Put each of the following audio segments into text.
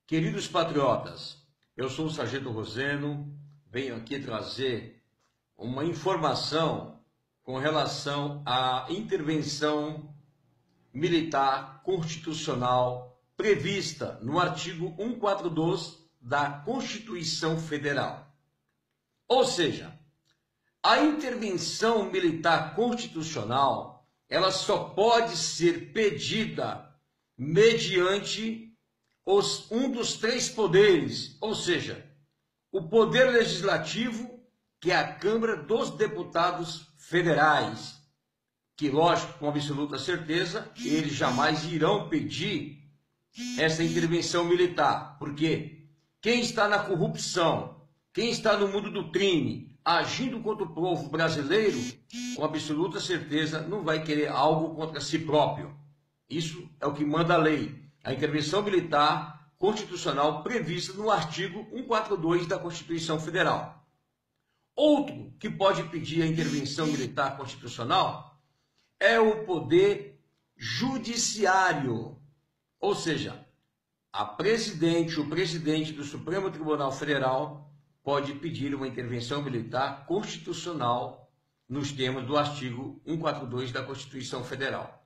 Queridos patriotas, eu sou o Sargento Roseno, venho aqui trazer uma informação com relação à intervenção militar constitucional prevista no artigo 142 da Constituição Federal. Ou seja, a intervenção militar constitucional, ela só pode ser pedida mediante um dos três poderes, ou seja, o poder legislativo, que é a Câmara dos Deputados Federais, que, lógico, com absoluta certeza, eles jamais irão pedir essa intervenção militar, porque quem está na corrupção, quem está no mundo do crime, agindo contra o povo brasileiro, com absoluta certeza não vai querer algo contra si próprio. Isso é o que manda a lei. A intervenção militar constitucional prevista no artigo 142 da Constituição Federal. Outro que pode pedir a intervenção militar constitucional é o poder judiciário, ou seja, o presidente do Supremo Tribunal Federal pode pedir uma intervenção militar constitucional nos termos do artigo 142 da Constituição Federal.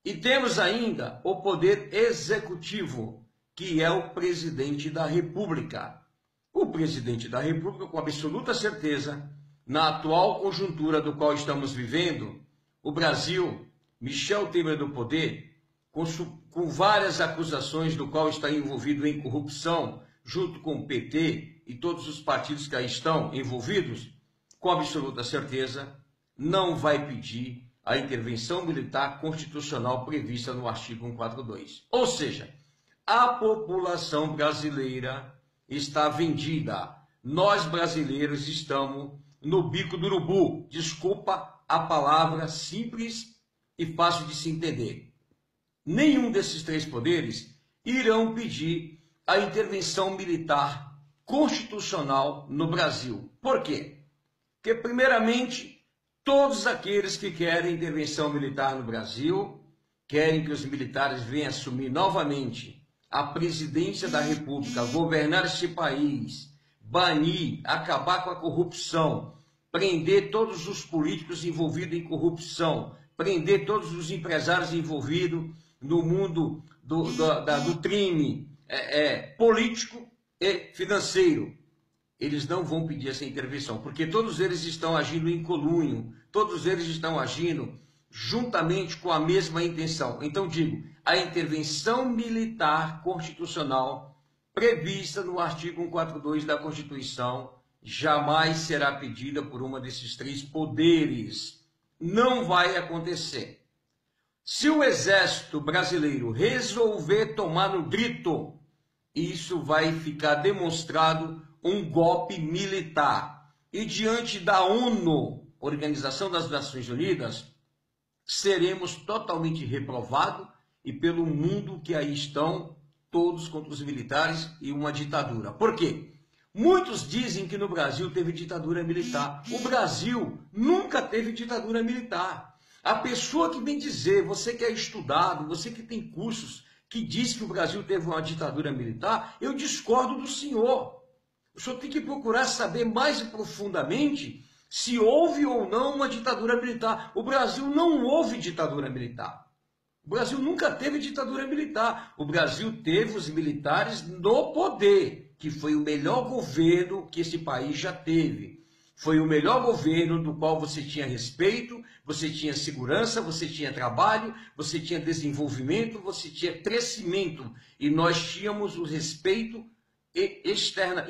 E temos ainda o poder executivo, que é o presidente da República. O presidente da República, com absoluta certeza, na atual conjuntura do qual estamos vivendo, o Brasil, Michel Temer do poder, com várias acusações do qual está envolvido em corrupção, junto com o PT e todos os partidos que aí estão envolvidos, com absoluta certeza, não vai pedir a intervenção militar constitucional prevista no artigo 142. Ou seja, a população brasileira está vendida. Nós brasileiros estamos no bico do urubu. Desculpa a palavra simples e fácil de se entender. Nenhum desses três poderes irão pedir a intervenção militar constitucional no Brasil. Por quê? Porque, primeiramente, todos aqueles que querem intervenção militar no Brasil, querem que os militares venham assumir novamente a presidência da República, governar este país, banir, acabar com a corrupção, prender todos os políticos envolvidos em corrupção, prender todos os empresários envolvidos no mundo do crime político e financeiro. Eles não vão pedir essa intervenção, porque todos eles estão agindo em conluio, todos eles estão agindo juntamente com a mesma intenção. Então digo, a intervenção militar constitucional prevista no artigo 142 da Constituição jamais será pedida por uma desses três poderes. Não vai acontecer. Se o Exército Brasileiro resolver tomar no grito, isso vai ficar demonstrado um golpe militar. E diante da ONU, Organização das Nações Unidas, seremos totalmente reprovados e pelo mundo que aí estão, todos contra os militares e uma ditadura. Por quê? Muitos dizem que no Brasil teve ditadura militar. O Brasil nunca teve ditadura militar. A pessoa que vem dizer, você que é estudado, você que tem cursos, que diz que o Brasil teve uma ditadura militar, eu discordo do senhor. O senhor tem que procurar saber mais profundamente se houve ou não uma ditadura militar. O Brasil não houve ditadura militar. O Brasil nunca teve ditadura militar. O Brasil teve os militares no poder, que foi o melhor governo que esse país já teve. Foi o melhor governo do qual você tinha respeito, você tinha segurança, você tinha trabalho, você tinha desenvolvimento, você tinha crescimento. E nós tínhamos o respeito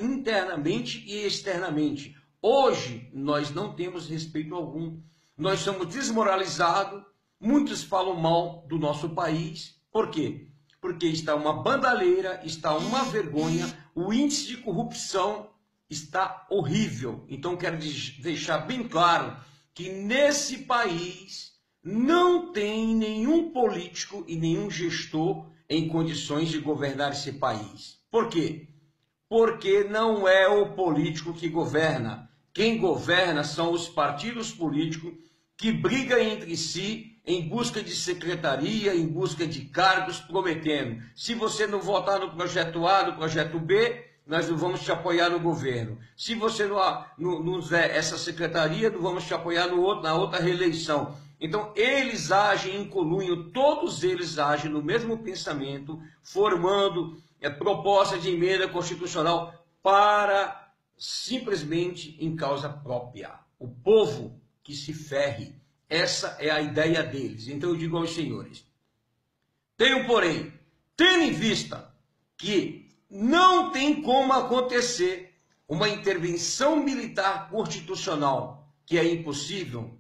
internamente e externamente. Hoje, nós não temos respeito algum. Nós somos desmoralizados. Muitos falam mal do nosso país. Por quê? Porque está uma bandalheira, está uma vergonha, o índice de corrupção está horrível. Então, quero deixar bem claro que nesse país não tem nenhum político e nenhum gestor em condições de governar esse país. Por quê? Porque não é o político que governa. Quem governa são os partidos políticos que brigam entre si em busca de secretaria, em busca de cargos, prometendo: se você não votar no projeto A, no projeto B, nós não vamos te apoiar no governo. Se você não der essa secretaria, não vamos te apoiar na outra reeleição. Então, eles agem em conluio, todos eles agem no mesmo pensamento, formando proposta de emenda constitucional para simplesmente em causa própria. O povo que se ferre. Essa é a ideia deles. Então eu digo aos senhores: tenham, porém, tendo em vista que não tem como acontecer uma intervenção militar constitucional, que é impossível,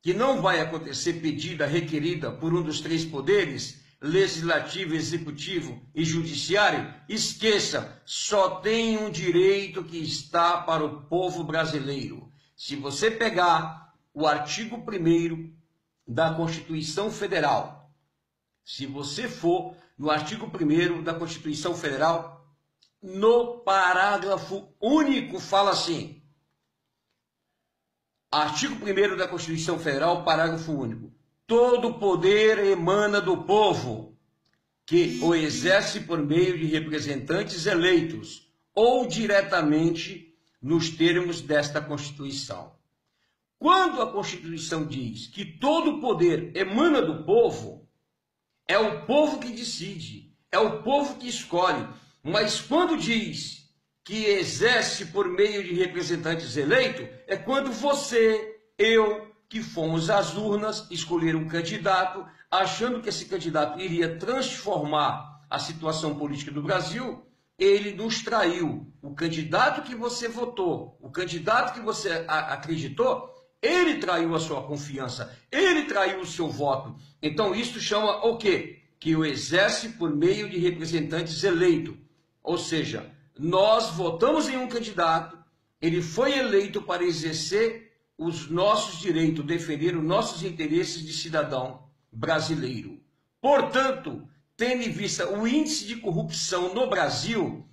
que não vai acontecer pedida, requerida por um dos três poderes, legislativo, executivo e judiciário, esqueça, só tem um direito que está para o povo brasileiro. Se você pegar o artigo 1º da Constituição Federal, se você for no artigo 1º da Constituição Federal, no parágrafo único fala assim, artigo 1º da Constituição Federal, parágrafo único: todo poder emana do povo, que o exerce por meio de representantes eleitos ou diretamente nos termos desta Constituição. Quando a Constituição diz que todo poder emana do povo, é o povo que decide, é o povo que escolhe. Mas quando diz que exerce por meio de representantes eleitos, é quando você, eu, que fomos às urnas escolher um candidato, achando que esse candidato iria transformar a situação política do Brasil, ele nos traiu. O candidato que você votou, o candidato que você acreditou, ele traiu a sua confiança, ele traiu o seu voto. Então isso chama o quê? Que o exerce por meio de representantes eleitos. Ou seja, nós votamos em um candidato, ele foi eleito para exercer os nossos direitos, defender os nossos interesses de cidadão brasileiro. Portanto, tendo em vista o índice de corrupção no Brasil,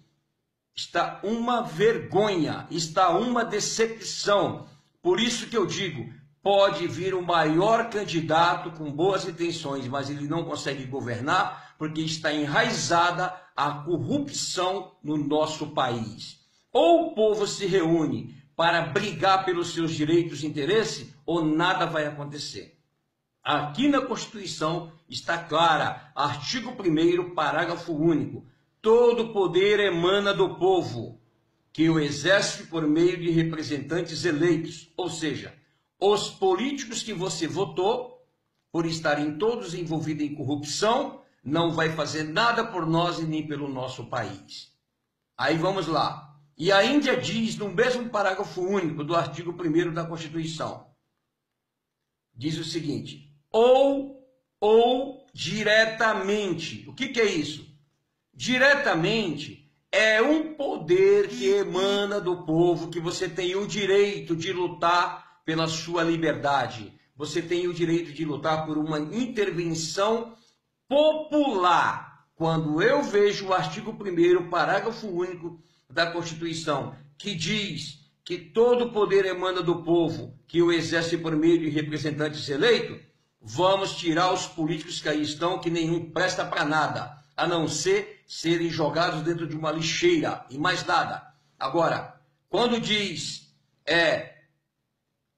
está uma vergonha, está uma decepção. Por isso que eu digo, pode vir o maior candidato com boas intenções, mas ele não consegue governar porque está enraizada a corrupção no nosso país. Ou o povo se reúne para brigar pelos seus direitos e interesses, ou nada vai acontecer. Aqui na Constituição está clara, artigo 1º, parágrafo único: todo poder emana do povo, que o exerce por meio de representantes eleitos, ou seja, os políticos que você votou, por estarem todos envolvidos em corrupção, não vai fazer nada por nós e nem pelo nosso país. Aí vamos lá. E a Índia diz, no mesmo parágrafo único do artigo 1º da Constituição, diz o seguinte: ou diretamente. O que é isso? Diretamente é um poder que emana do povo, que você tem o direito de lutar pela sua liberdade. Você tem o direito de lutar por uma intervenção popular. Quando eu vejo o artigo 1º, parágrafo único da Constituição, que diz que todo poder emana do povo, que o exerce por meio de representantes eleitos, vamos tirar os políticos que aí estão, que nenhum presta para nada, a não ser serem jogados dentro de uma lixeira e mais nada. Agora, quando diz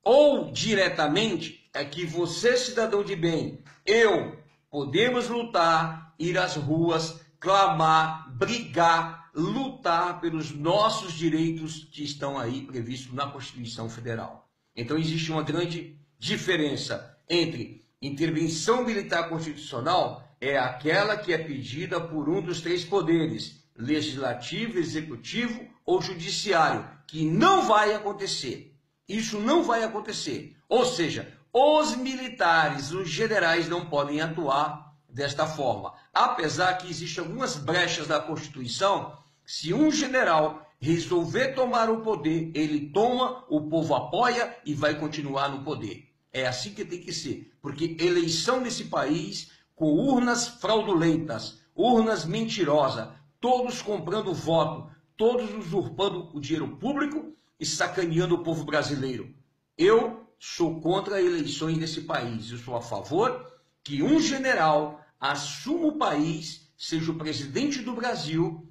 ou diretamente, é que você, cidadão de bem, eu, podemos lutar, ir às ruas, clamar, brigar, lutar pelos nossos direitos que estão aí previstos na Constituição Federal. Então existe uma grande diferença entre intervenção militar constitucional, é aquela que é pedida por um dos três poderes, legislativo, executivo ou judiciário, que não vai acontecer. Isso não vai acontecer. Ou seja, os militares, os generais não podem atuar desta forma. Apesar que existem algumas brechas da Constituição, se um general resolver tomar o poder, ele toma, o povo apoia e vai continuar no poder. É assim que tem que ser, porque eleição nesse país, com urnas fraudulentas, urnas mentirosas, todos comprando voto, todos usurpando o dinheiro público e sacaneando o povo brasileiro. Eu sou contra eleições nesse país. Eu sou a favor que um general assuma o país, seja o presidente do Brasil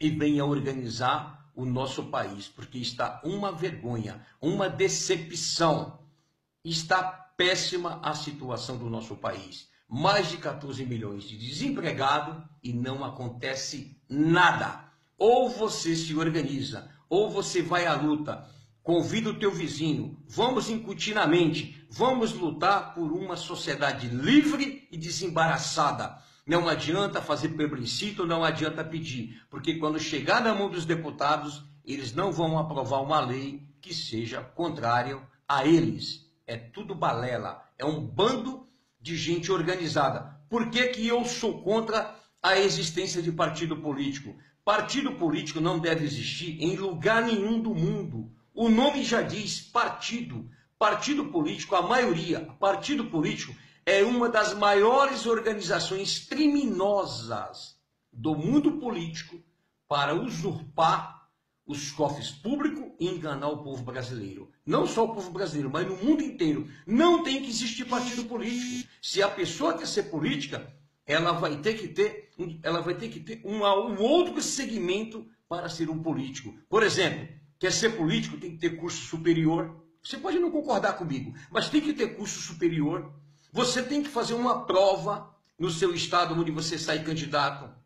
e venha organizar o nosso país, porque está uma vergonha, uma decepção. Está péssima a situação do nosso país. Mais de 14 milhões de desempregados e não acontece nada. Ou você se organiza, ou você vai à luta, convida o teu vizinho, vamos incutir na mente, vamos lutar por uma sociedade livre e desembaraçada. Não adianta fazer plebiscito, não adianta pedir, porque quando chegar na mão dos deputados, eles não vão aprovar uma lei que seja contrária a eles. É tudo balela, é um bando de gente organizada. Por que que eu sou contra a existência de partido político? Partido político não deve existir em lugar nenhum do mundo. O nome já diz partido. Partido político, a maioria, partido político é uma das maiores organizações criminosas do mundo político para usurpar os cofres públicos e enganar o povo brasileiro. Não só o povo brasileiro, mas no mundo inteiro. Não tem que existir partido político. Se a pessoa quer ser política, ela vai ter que ter um outro segmento para ser um político. Por exemplo, quer ser político, tem que ter curso superior. Você pode não concordar comigo, mas tem que ter curso superior. Você tem que fazer uma prova no seu estado onde você sai candidato.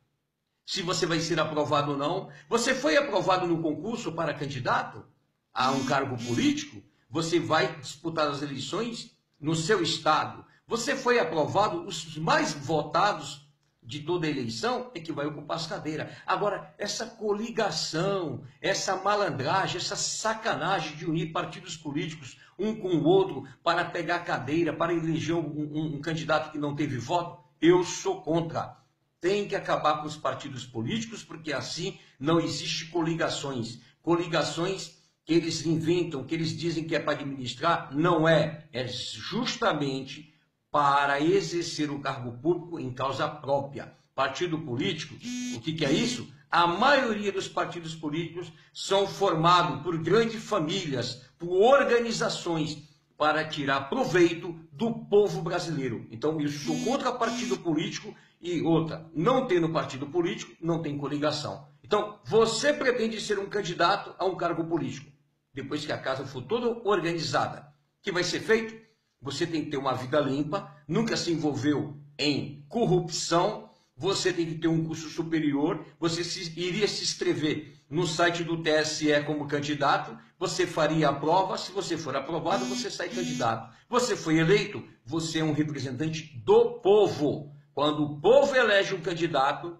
Se você vai ser aprovado ou não. Você foi aprovado no concurso para candidato a um cargo político? Você vai disputar as eleições no seu estado. Você foi aprovado, os mais votados de toda a eleição é que vai ocupar as cadeiras. Agora, essa coligação, essa malandragem, essa sacanagem de unir partidos políticos um com o outro para pegar cadeira, para eleger um candidato que não teve voto, eu sou contra. Tem que acabar com os partidos políticos, porque assim não existe coligações. Coligações que eles inventam, que eles dizem que é para administrar, não é. É justamente para exercer o cargo público em causa própria. Partido político, o que é isso? A maioria dos partidos políticos são formados por grandes famílias, por organizações, para tirar proveito do povo brasileiro. Então, eu sou contra partido político e outra, não tendo partido político, não tem coligação. Então, você pretende ser um candidato a um cargo político. Depois que a casa for toda organizada, o que vai ser feito? Você tem que ter uma vida limpa, nunca se envolveu em corrupção, você tem que ter um curso superior, você iria se inscrever no site do TSE como candidato, você faria a prova, se você for aprovado, você sai candidato. Você foi eleito, você é um representante do povo. Quando o povo elege um candidato,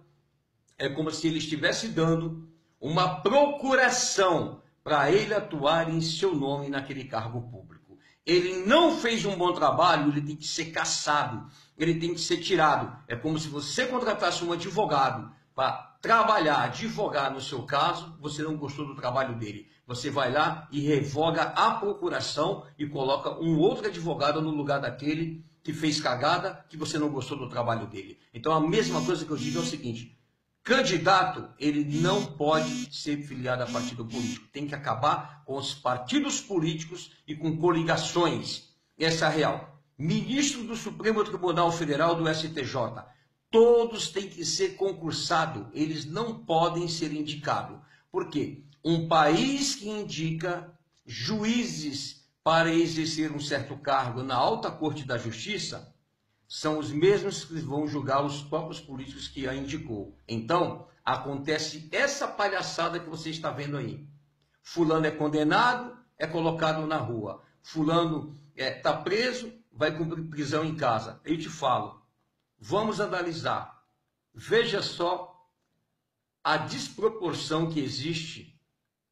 é como se ele estivesse dando uma procuração para ele atuar em seu nome naquele cargo público. Ele não fez um bom trabalho, ele tem que ser cassado, ele tem que ser tirado. É como se você contratasse um advogado para trabalhar, advogar no seu caso, você não gostou do trabalho dele. Você vai lá e revoga a procuração e coloca um outro advogado no lugar daquele que fez cagada, que você não gostou do trabalho dele. Então a mesma coisa que eu digo é o seguinte: candidato, ele não pode ser filiado a partido político. Tem que acabar com os partidos políticos e com coligações. Essa é a real. Ministro do Supremo Tribunal Federal, do STJ, todos têm que ser concursados. Eles não podem ser indicados. Por quê? Um país que indica juízes para exercer um certo cargo na alta corte da justiça são os mesmos que vão julgar os próprios políticos que a indicou. Então, acontece essa palhaçada que você está vendo aí. Fulano é condenado, é colocado na rua. Fulano está preso, vai cumprir prisão em casa. Eu te falo, vamos analisar. Veja só a desproporção que existe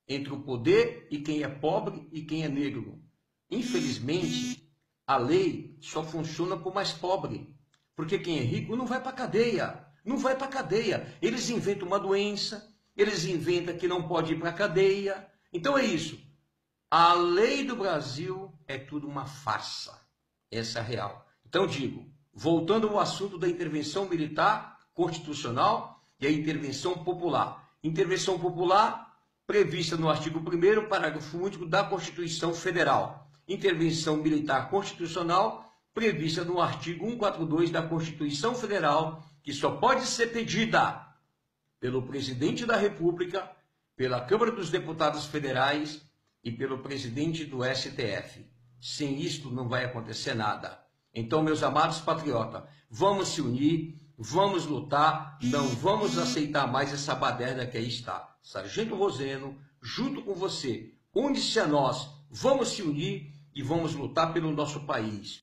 entre o poder e quem é pobre e quem é negro. Infelizmente, a lei só funciona para o mais pobre, porque quem é rico não vai para a cadeia, não vai para a cadeia. Eles inventam uma doença, eles inventam que não pode ir para a cadeia. Então é isso. A lei do Brasil é tudo uma farsa. Essa é a real. Então digo, voltando ao assunto da intervenção militar constitucional e a intervenção popular. Intervenção popular prevista no artigo 1º, parágrafo único da Constituição Federal. intervenção militar constitucional prevista no artigo 142 da Constituição Federal, que só pode ser pedida pelo presidente da República, pela Câmara dos Deputados Federais e pelo presidente do STF. Sem isto não vai acontecer nada. Então, meus amados patriotas, vamos se unir, vamos lutar, não vamos aceitar mais essa baderna que aí está. Sargento Roseno, junto com você, une-se a nós, vamos se unir e vamos lutar pelo nosso país.